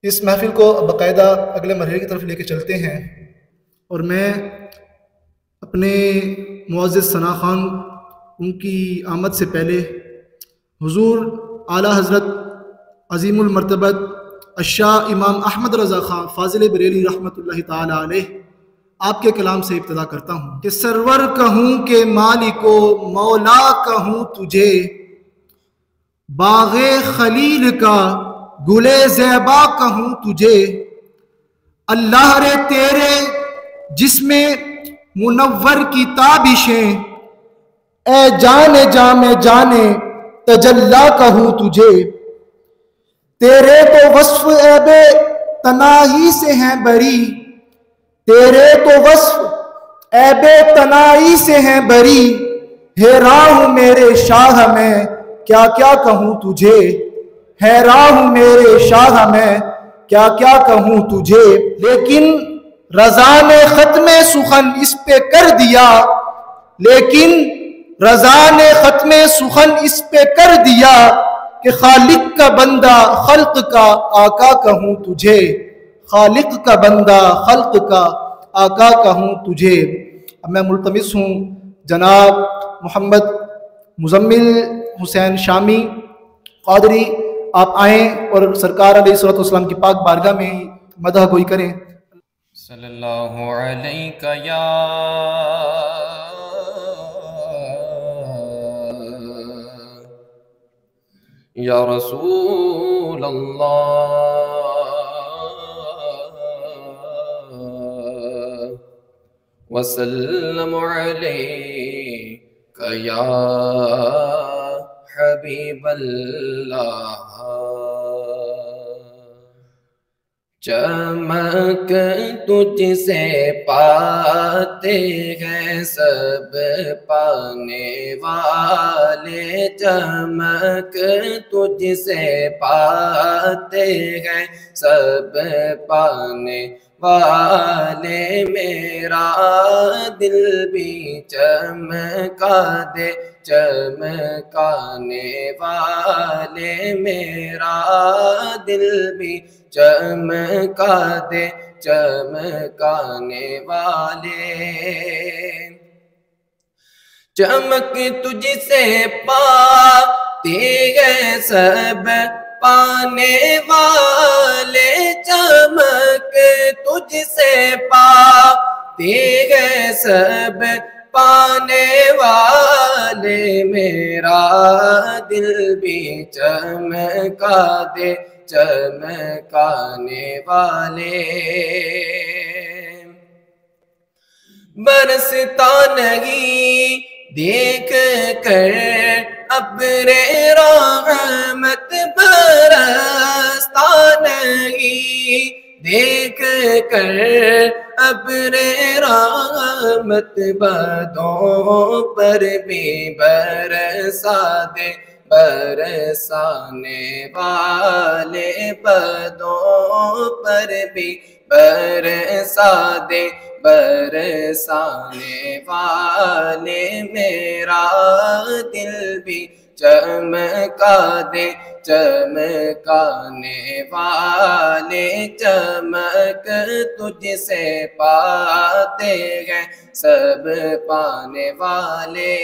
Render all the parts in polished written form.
اس محفل کو باقاعدہ اگلے مرحلے کی طرف لے کے چلتے ہیں، اور میں اپنے معزز ثنا خان ان کی آمد سے پہلے حضور اعلیٰ حضرت عظیم المرتبت الشاہ امام احمد رضا خان فاضل بریلی رحمۃ اللہ تعالی علیہ آپ کے کلام سے ابتدا کرتا ہوں کہ سرور کہوں کہ مالک و مولا کہوں تجھے، باغ خلیل کا گل زیبا کہوں تجھے، اللہ رے تیرے جسم منور کی تابشیں، اے جانے جامے جانے تجلا کہوں تجھے، تیرے تو وصف عیب تناہی سے ہیں بری، تیرے تو وصف عیب تناہی سے ہیں بری، حیران ہوں میرے شاہ میں کیا کیا کہوں تجھے، حیران ہوں میرے شاہ میں کیا کیا کہوں تجھے، لیکن رضا نے ختم سخن اس پہ کر دیا، لیکن رضا نے ختم سخن اس پہ کر دیا کہ خالق کا بندہ خلق کا آقا کہوں تجھے، خالق کا بندہ خلق کا آقا کہوں تجھے۔ اب میں ملتمس ہوں جناب محمد مزمل حسین شامی قادری، آپ آئیں اور سرکار علیہ الصلوۃ والسلام کی پاک بارگاہ میں مدح گوئی کریں۔ صلی اللہ علیہ یا رسول اللہ وسلم علیک یا حبیب اللہ۔ چمک تجھ سے پاتے ہیں سب پانے والے، چمک تجھ سے پاتے ہیں سب پانے والے، میرا دل بھی چمکا دے چمکانے والے، میرا دل بھی چمکا دے چمکانے والے، چمک تجھ سے پاتے ہیں سب پانے والے، چمک تجھ سے پاتے ہیں سب پانے والے، میرا دل بھی چمکا دے چمکانے والے، برستا نہیں دیکھ کر ابر رحمت، برستا نہیں دیکھ کر ابر رحمت، بدوں پر بھی برسا دے برسانے والے، بدوں پر بھی برسا دے برسانے والے، میرا دل بھی چمکا دے چمکانے والے، چمک تجھ سے پاتے ہیں سب پانے والے،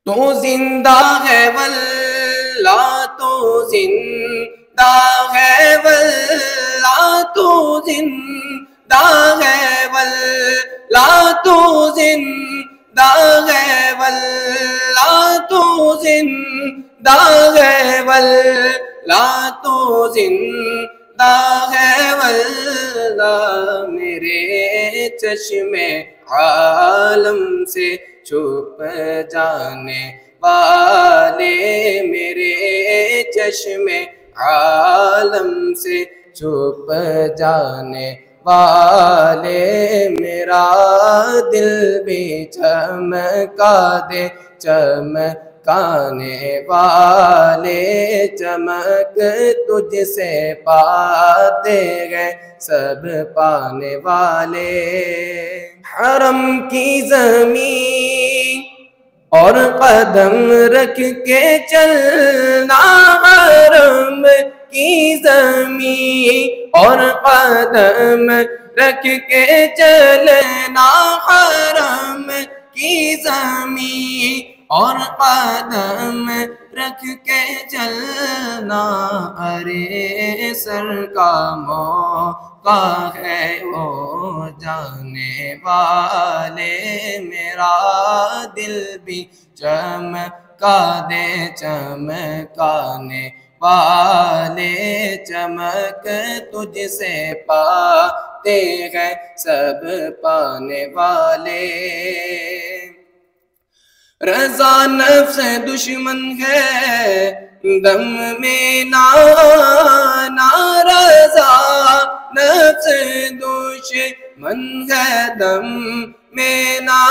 تو زندہ ہے واللہ تو زندہ ہے واللہ تو زندہ ہے واللہ تو زندہ ہے واللہ تو زندہ ہے واللہ تو زندہ ہے واللہ، میرے چشم عالم سے چھپ جانے والے، میرے چشم عالم سے چھپ جانے والے، میرا دل بھی چمکا دے چمکانے والے، چمک تجھ سے پاتے ہیں سب پانے والے، حرم کی زمین اور قدم رکھ کے چلنا حرم کی زمین، اور قدم رکھ کے چلنا حرم کی زمین، اور قدم رکھ کے چلنا، ارے سر کا موقع ہے وہ جانے والے، میرا دل بھی چمکا دے چمکانے والے، چمک تجھ سے پاتے ہیں سب پانے والے۔ رضا نفس دشمن ہے دم میں نہ رضا نفس دشمن ہے دم میں نہ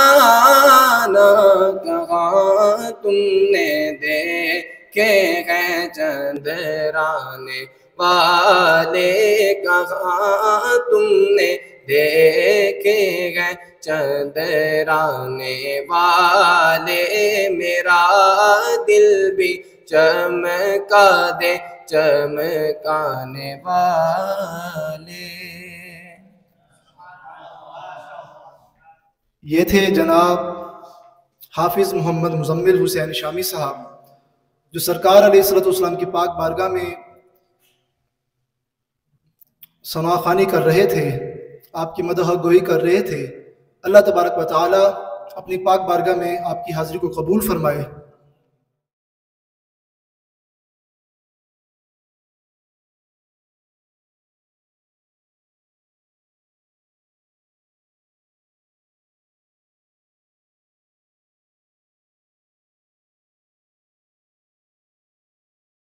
کہاں تم نے دیکھے ہیں چندرانے والے، کہاں تم نے دیکھے ہیں چندرانے والے، میرا دل بھی چمکا دے چمکانے والے۔ یہ تھے جناب حافظ محمد مزمل حسین شامی صاحب، جو سرکار علیہ الصلوۃ والسلام کی پاک بارگاہ میں ثنا خوانی کر رہے تھے، آپ کی مدح گوئی کر رہے تھے۔ اللہ تبارک و تعالی اپنی پاک بارگاہ میں آپ کی حاضری کو قبول فرمائے۔